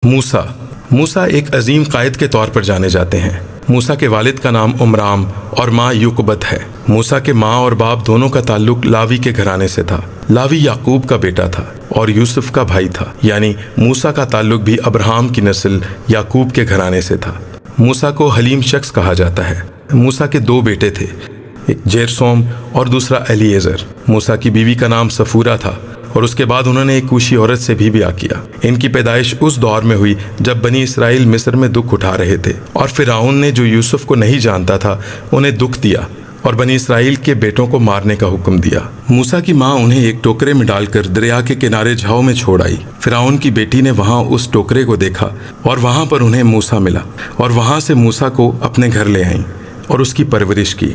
موسیٰ ایک عظیم قائد کے طور پر جانے جاتے ہیں۔ موسیٰ کے والد کا نام عمرام اور ماں یوکبت ہے۔ موسیٰ کے ماں اور باپ دونوں کا تعلق لاوی کے گھرانے سے تھا۔ لاوی یعقوب کا بیٹا تھا اور یوسف کا بھائی تھا، یعنی موسیٰ کا تعلق بھی ابراہیم کی نسل یعقوب کے گھرانے سے تھا۔ موسیٰ کو حلیم شخص کہا جاتا ہے۔ موسیٰ کے دو بیٹے تھے، ایک جیرسوم اور دوسرا الیعزر۔ موسیٰ کی بیوی کا نام صفورہ تھا اور اس کے بعد انہوں نے ایک کوشی عورت سے بھی بیاہ کیا۔ ان کی پیدائش اس دور میں ہوئی جب بنی اسرائیل مصر میں دکھ اٹھا رہے تھے، اور فرعون نے جو یوسف کو نہیں جانتا تھا انہیں دکھ دیا اور بنی اسرائیل کے بیٹوں کو مارنے کا حکم دیا۔ موسیٰ کی ماں انہیں ایک ٹوکرے میں ڈال کر دریا کے کنارے جھاؤ میں چھوڑ آئی۔ فرعون کی بیٹی نے وہاں اس ٹوکرے کو دیکھا اور وہاں پر انہیں موسیٰ ملا، اور وہاں سے موسیٰ کو اپنے گھر لے آئیں اور اس کی پرورش کی۔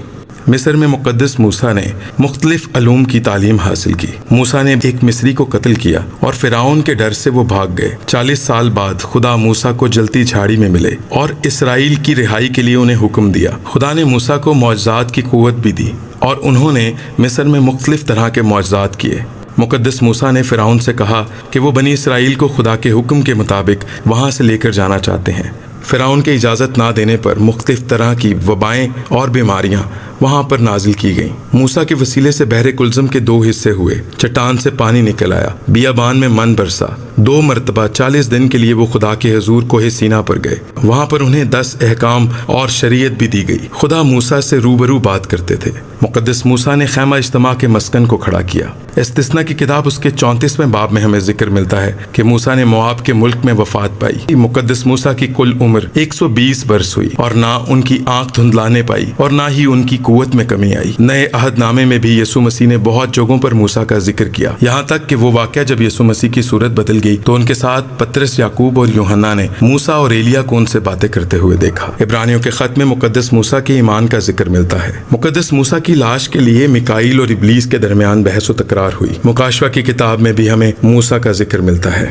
مصر میں مقدس موسیٰ نے مختلف علوم کی تعلیم حاصل کی۔ موسیٰ نے ایک مصری کو قتل کیا اور فرعون کے ڈر سے وہ بھاگ گئے۔ 40 سال بعد خدا موسیٰ کو جلتی جھاڑی میں ملے اور اسرائیل کی رہائی کے لیے انہیں حکم دیا۔ خدا نے موسیٰ کو معجزات کی قوت بھی دی اور انہوں نے مصر میں مختلف طرح کے معجزات کیے۔ مقدس موسیٰ نے فرعون سے کہا کہ وہ بنی اسرائیل کو خدا کے حکم کے مطابق وہاں سے لے کر جانا چاہتے ہیں۔ فرعون کے اجازت نہ دینے پر مختلف طرح کی وبائیں اور بیماریاں وہاں پر نازل کی گئیں۔ موسیٰ کے وسیلے سے بحر کلزم کے 2 حصے ہوئے، چٹان سے پانی نکل آیا، بیابان میں من برسا۔ 2 مرتبہ 40 دن کے لیے وہ خدا کے حضور کوہ سینا پر گئے۔ وہاں پر انہیں 10 احکام اور شریعت بھی دی گئی۔ خدا موسیٰ سے روبرو بات کرتے تھے۔ مقدس موسیٰ نے خیمہ اجتماع کے مسکن کو کھڑا کیا۔ استثنا کی کتاب اس کے 34ویں باب میں ہمیں ذکر ملتا ہے کہ موسیٰ نے مواب کے ملک میں وفات پائی۔ مقدس موسیٰ کی کل عمر 120 برس ہوئی، اور نہ ان کی آنکھ دھندلانے پائی اور نہ ہی ان کی قوت میں کمی آئی۔ نئے عہد نامے میں بھی یسوع مسیح نے بہت جگہوں پر موسیٰ کا ذکر کیا، یہاں تک کہ وہ واقعہ جب یسوع مسیح کی صورت بدل گئی تو ان کے ساتھ پطرس، یعقوب اور یوحنا نے موسیٰ اور ایلیا کو ان سے باتیں کرتے ہوئے دیکھا۔ عبرانیوں کے خط میں مقدس موسیٰ کے ایمان کا ذکر ملتا ہے۔ مقدس موسیٰ کی لاش کے لیے میکائیل اور ابلیس کے درمیان بحث و تکرار ہوئی۔ مکاشفہ کی کتاب میں بھی ہمیں موسیٰ کا ذکر ملتا ہے۔